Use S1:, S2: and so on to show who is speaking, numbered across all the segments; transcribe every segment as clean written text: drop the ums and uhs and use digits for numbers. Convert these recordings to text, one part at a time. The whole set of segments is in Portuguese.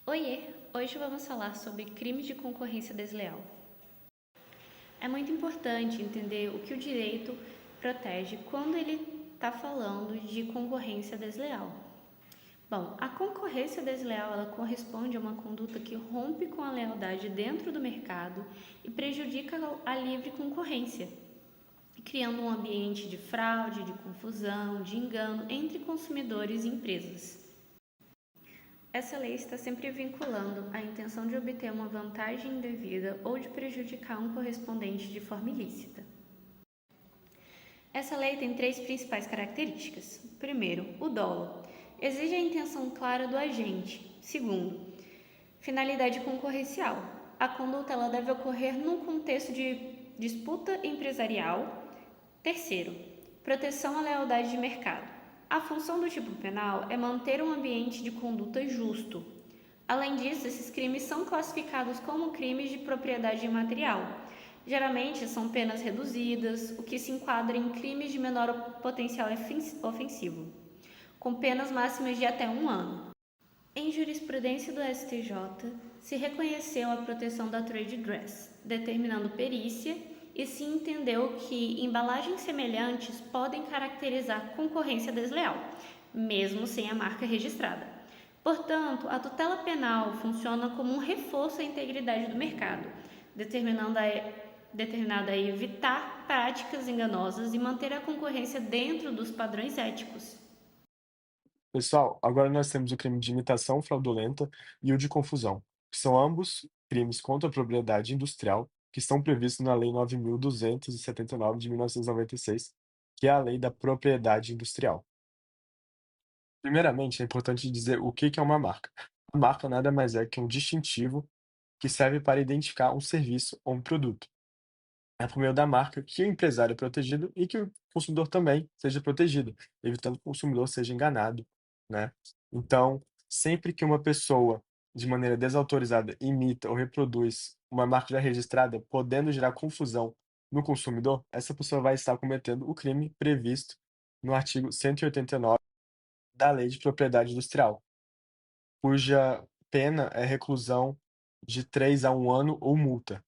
S1: Oiê! Hoje vamos falar sobre crimes de concorrência desleal. É muito importante entender o que o direito protege quando ele está falando de concorrência desleal. Bom, a concorrência desleal ela corresponde a uma conduta que rompe com a lealdade dentro do mercado e prejudica a livre concorrência, criando um ambiente de fraude, de confusão, de engano entre consumidores e empresas. Essa lei está sempre vinculando a intenção de obter uma vantagem indevida ou de prejudicar um correspondente de forma ilícita. Essa lei tem três principais características. Primeiro, o dolo. Exige a intenção clara do agente. Segundo, finalidade concorrencial. A conduta ela deve ocorrer num contexto de disputa empresarial. Terceiro, proteção à lealdade de mercado. A função do tipo penal é manter um ambiente de conduta justo. Além disso, esses crimes são classificados como crimes de propriedade imaterial. Geralmente são penas reduzidas, o que se enquadra em crimes de menor potencial ofensivo, com penas máximas de até 1 ano. Em jurisprudência do STJ, se reconheceu a proteção da trade dress, determinando perícia, e se entendeu que embalagens semelhantes podem caracterizar concorrência desleal, mesmo sem a marca registrada. Portanto, a tutela penal funciona como um reforço à integridade do mercado, determinada a evitar práticas enganosas e manter a concorrência dentro dos padrões éticos.
S2: Pessoal, agora nós temos o crime de imitação fraudulenta e o de confusão, que são ambos crimes contra a propriedade industrial que estão previstos na Lei 9.279 de 1996, que é a Lei da Propriedade Industrial. Primeiramente, é importante dizer o que é uma marca. A marca nada mais é que um distintivo que serve para identificar um serviço ou um produto. É por meio da marca que o empresário é protegido e que o consumidor também seja protegido, evitando que o consumidor seja enganado, né. Então, sempre que uma pessoa, de maneira desautorizada, imita ou reproduz uma marca já registrada, podendo gerar confusão no consumidor, essa pessoa vai estar cometendo o crime previsto no artigo 189 da Lei de Propriedade Industrial, cuja pena é reclusão de 3 a 1 ano ou multa.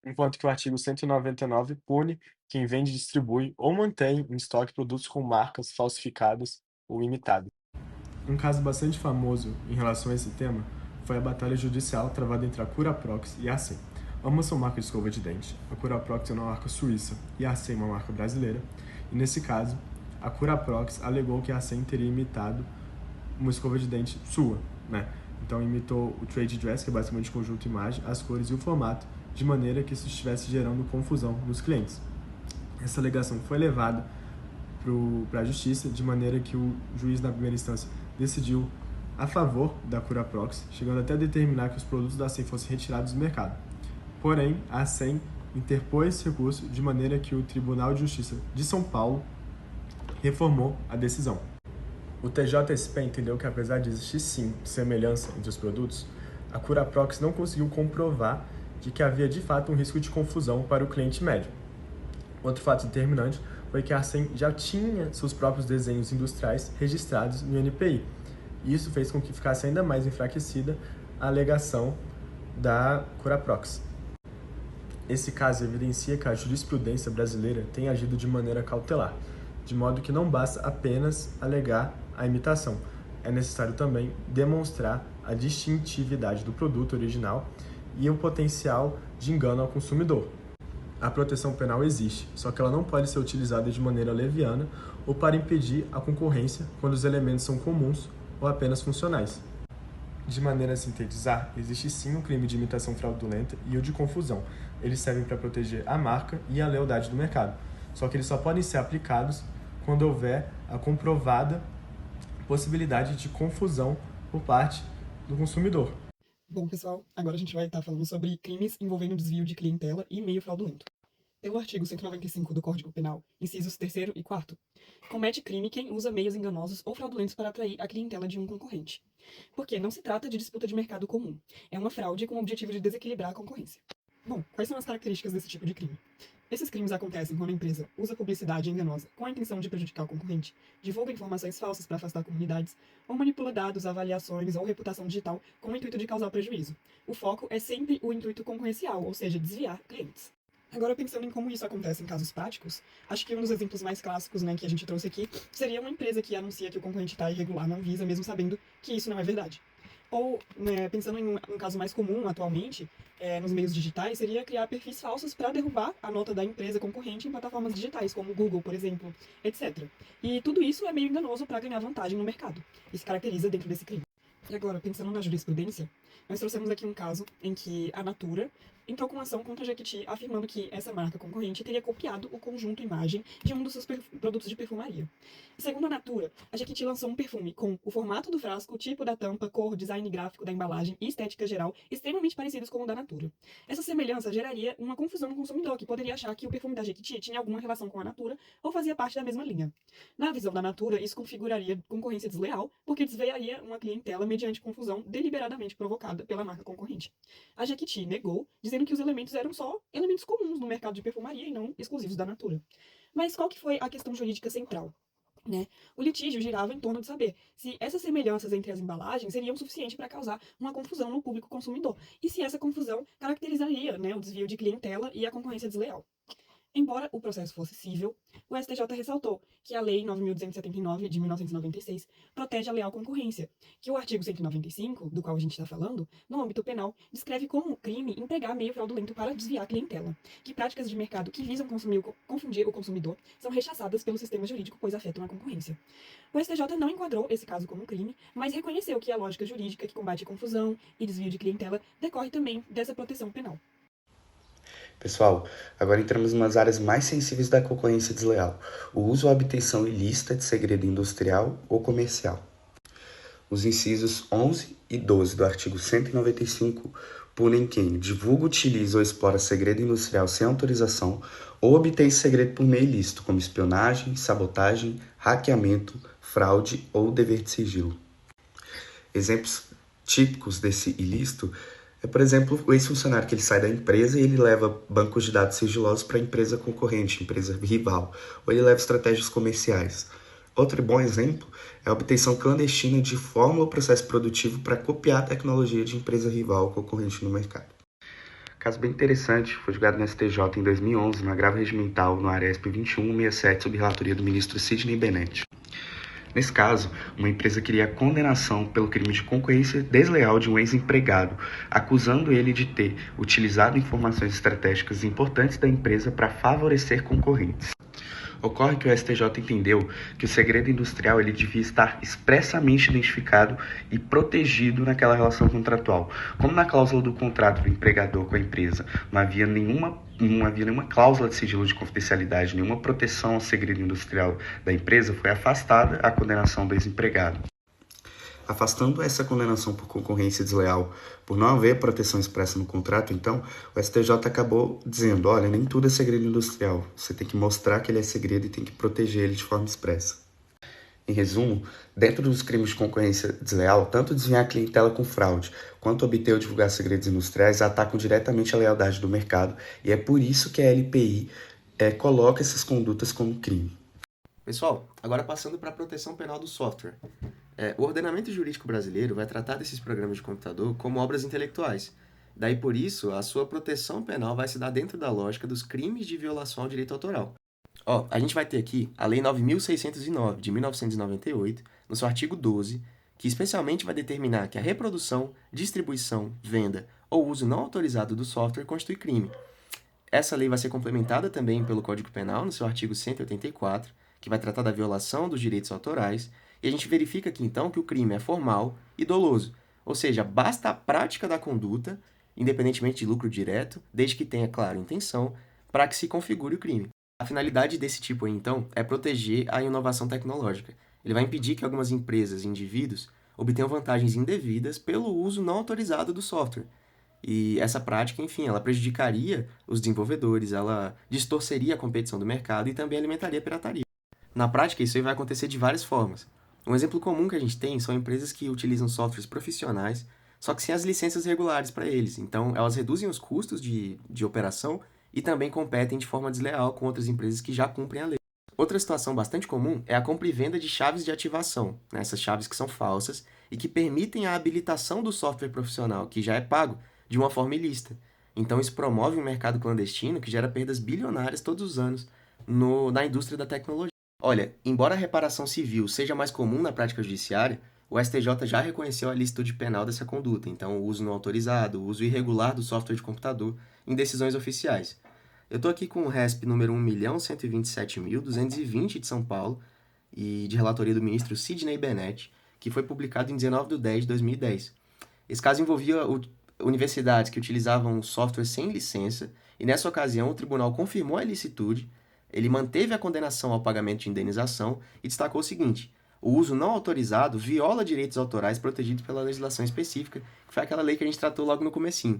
S2: Enquanto que o artigo 199 pune quem vende, distribui ou mantém em estoque produtos com marcas falsificadas ou imitadas. Um caso bastante famoso em relação a esse tema foi a batalha judicial travada entre a Curaprox e a Acém. Ambas são marcas de escova de dente. A Curaprox é uma marca suíça e a Acém uma marca brasileira. E nesse caso, a Curaprox alegou que a Acém teria imitado uma escova de dente sua, né? Então imitou o trade dress, que é basicamente conjunto imagem, as cores e o formato, de maneira que isso estivesse gerando confusão nos clientes. Essa alegação foi levada para a justiça, de maneira que o juiz, na primeira instância, decidiu a favor da Curaprox, chegando até a determinar que os produtos da Acém fossem retirados do mercado. Porém, a Acém interpôs esse recurso de maneira que o Tribunal de Justiça de São Paulo reformou a decisão. O TJSP entendeu que, apesar de existir sim semelhança entre os produtos, a Curaprox não conseguiu comprovar de que havia de fato um risco de confusão para o cliente médio. Outro fato determinante foi que a Acém já tinha seus próprios desenhos industriais registrados no INPI. E isso fez com que ficasse ainda mais enfraquecida a alegação da Curaprox. Esse caso evidencia que a jurisprudência brasileira tem agido de maneira cautelar, de modo que não basta apenas alegar a imitação. É necessário também demonstrar a distintividade do produto original e o potencial de engano ao consumidor. A proteção penal existe, só que ela não pode ser utilizada de maneira leviana ou para impedir a concorrência quando os elementos são comuns ou apenas funcionais. De maneira a sintetizar, existe sim o crime de imitação fraudulenta e o de confusão. Eles servem para proteger a marca e a lealdade do mercado, só que eles só podem ser aplicados quando houver a comprovada possibilidade de confusão por parte do consumidor.
S3: Bom, pessoal, agora a gente vai estar falando sobre crimes envolvendo desvio de clientela e meio fraudulento. Pelo artigo 195 do Código Penal, incisos 3º e 4º, comete crime quem usa meios enganosos ou fraudulentos para atrair a clientela de um concorrente. Porque não se trata de disputa de mercado comum, é uma fraude com o objetivo de desequilibrar a concorrência. Bom, quais são as características desse tipo de crime? Esses crimes acontecem quando a empresa usa publicidade enganosa com a intenção de prejudicar o concorrente, divulga informações falsas para afastar comunidades, ou manipula dados, avaliações ou reputação digital com o intuito de causar prejuízo. O foco é sempre o intuito concorrencial, ou seja, desviar clientes. Agora, pensando em como isso acontece em casos práticos, acho que um dos exemplos mais clássicos, que a gente trouxe aqui seria uma empresa que anuncia que o concorrente está irregular na Anvisa, mesmo sabendo que isso não é verdade. Ou, pensando em um caso mais comum atualmente, nos meios digitais, seria criar perfis falsos para derrubar a nota da empresa concorrente em plataformas digitais, como Google, por exemplo, etc. E tudo isso é meio enganoso para ganhar vantagem no mercado, e se caracteriza dentro desse crime. E agora, pensando na jurisprudência, nós trouxemos aqui um caso em que a Natura entrou com ação contra a Jequiti, afirmando que essa marca concorrente teria copiado o conjunto imagem de um dos seus produtos de perfumaria. Segundo a Natura, a Jequiti lançou um perfume com o formato do frasco, o tipo da tampa, cor, design gráfico da embalagem e estética geral extremamente parecidos com o da Natura. Essa semelhança geraria uma confusão no consumidor, que poderia achar que o perfume da Jequiti tinha alguma relação com a Natura ou fazia parte da mesma linha. Na visão da Natura, isso configuraria concorrência desleal, porque desviaria uma clientela mediante confusão deliberadamente provocada pela marca concorrente. A Jequiti negou, dizendo que os elementos eram só elementos comuns no mercado de perfumaria e não exclusivos da Natura. Mas qual que foi a questão jurídica central? O litígio girava em torno de saber se essas semelhanças entre as embalagens seriam suficientes para causar uma confusão no público consumidor e se essa confusão caracterizaria o desvio de clientela e a concorrência desleal. Embora o processo fosse cível, o STJ ressaltou que a Lei 9.279, de 1996, protege a leal concorrência, que o artigo 195, do qual a gente está falando, no âmbito penal, descreve como crime empregar meio fraudulento para desviar a clientela, que práticas de mercado que visam confundir o consumidor são rechaçadas pelo sistema jurídico, pois afetam a concorrência. O STJ não enquadrou esse caso como crime, mas reconheceu que a lógica jurídica que combate confusão e desvio de clientela decorre também dessa proteção penal.
S4: Pessoal, agora entramos em umas áreas mais sensíveis da concorrência desleal: o uso ou obtenção ilícita de segredo industrial ou comercial. Os incisos 11 e 12 do artigo 195 punem quem divulga, utiliza ou explora segredo industrial sem autorização ou obtém esse segredo por meio ilícito, como espionagem, sabotagem, hackeamento, fraude ou dever de sigilo. Exemplos típicos desse ilícito por exemplo, o ex-funcionário que ele sai da empresa e ele leva bancos de dados sigilosos para a empresa concorrente, empresa rival, ou ele leva estratégias comerciais. Outro bom exemplo é a obtenção clandestina de fórmula ou processo produtivo para copiar a tecnologia de empresa rival ou concorrente no mercado. Caso bem interessante, foi julgado no STJ em 2011, no agravo regimental no ARESP 2167, sob relatoria do ministro Sidney Bennett. Nesse caso, uma empresa queria a condenação pelo crime de concorrência desleal de um ex-empregado, acusando ele de ter utilizado informações estratégicas importantes da empresa para favorecer concorrentes. Ocorre que o STJ entendeu que o segredo industrial ele devia estar expressamente identificado e protegido naquela relação contratual. Como na cláusula do contrato do empregador com a empresa não havia nenhuma cláusula de sigilo de confidencialidade, nenhuma proteção ao segredo industrial da empresa, foi afastada a condenação do ex-empregado. Afastando essa condenação por concorrência desleal, por não haver proteção expressa no contrato, então, o STJ acabou dizendo, olha, nem tudo é segredo industrial, você tem que mostrar que ele é segredo e tem que proteger ele de forma expressa. Em resumo, dentro dos crimes de concorrência desleal, tanto desviar a clientela com fraude, quanto obter ou divulgar segredos industriais atacam diretamente a lealdade do mercado, e é por isso que a LPI coloca essas condutas como crime.
S5: Pessoal, agora passando para a proteção penal do software. O ordenamento jurídico brasileiro vai tratar desses programas de computador como obras intelectuais. Daí, por isso, a sua proteção penal vai se dar dentro da lógica dos crimes de violação ao direito autoral. A gente vai ter aqui a Lei 9.609, de 1998, no seu artigo 12, que especialmente vai determinar que a reprodução, distribuição, venda ou uso não autorizado do software constitui crime. Essa lei vai ser complementada também pelo Código Penal, no seu artigo 184, que vai tratar da violação dos direitos autorais, e a gente verifica aqui, então, que o crime é formal e doloso, ou seja, basta a prática da conduta, independentemente de lucro direto, desde que tenha, claro, intenção, para que se configure o crime. A finalidade desse tipo aí, então, é proteger a inovação tecnológica. Ele vai impedir que algumas empresas e indivíduos obtenham vantagens indevidas pelo uso não autorizado do software. E essa prática, enfim, ela prejudicaria os desenvolvedores, ela distorceria a competição do mercado e também alimentaria a pirataria. Na prática, isso aí vai acontecer de várias formas. Um exemplo comum que a gente tem são empresas que utilizam softwares profissionais, só que sem as licenças regulares para eles. Então, elas reduzem os custos de operação e também competem de forma desleal com outras empresas que já cumprem a lei. Outra situação bastante comum é a compra e venda de chaves de ativação, né? Essas chaves que são falsas e que permitem a habilitação do software profissional, que já é pago, de uma forma ilícita. Então isso promove um mercado clandestino que gera perdas bilionárias todos os anos na indústria da tecnologia. Olha, embora a reparação civil seja mais comum na prática judiciária, o STJ já reconheceu a licitude penal dessa conduta, então o uso não autorizado, o uso irregular do software de computador em decisões oficiais. Eu estou aqui com o RESP número 1.127.220 de São Paulo e de relatoria do ministro Sidney Bennett, que foi publicado em 19/10/2010. Esse caso envolvia universidades que utilizavam software sem licença e, nessa ocasião, o tribunal confirmou a ilicitude, ele manteve a condenação ao pagamento de indenização e destacou o seguinte: o uso não autorizado viola direitos autorais protegidos pela legislação específica, que foi aquela lei que a gente tratou logo no comecinho.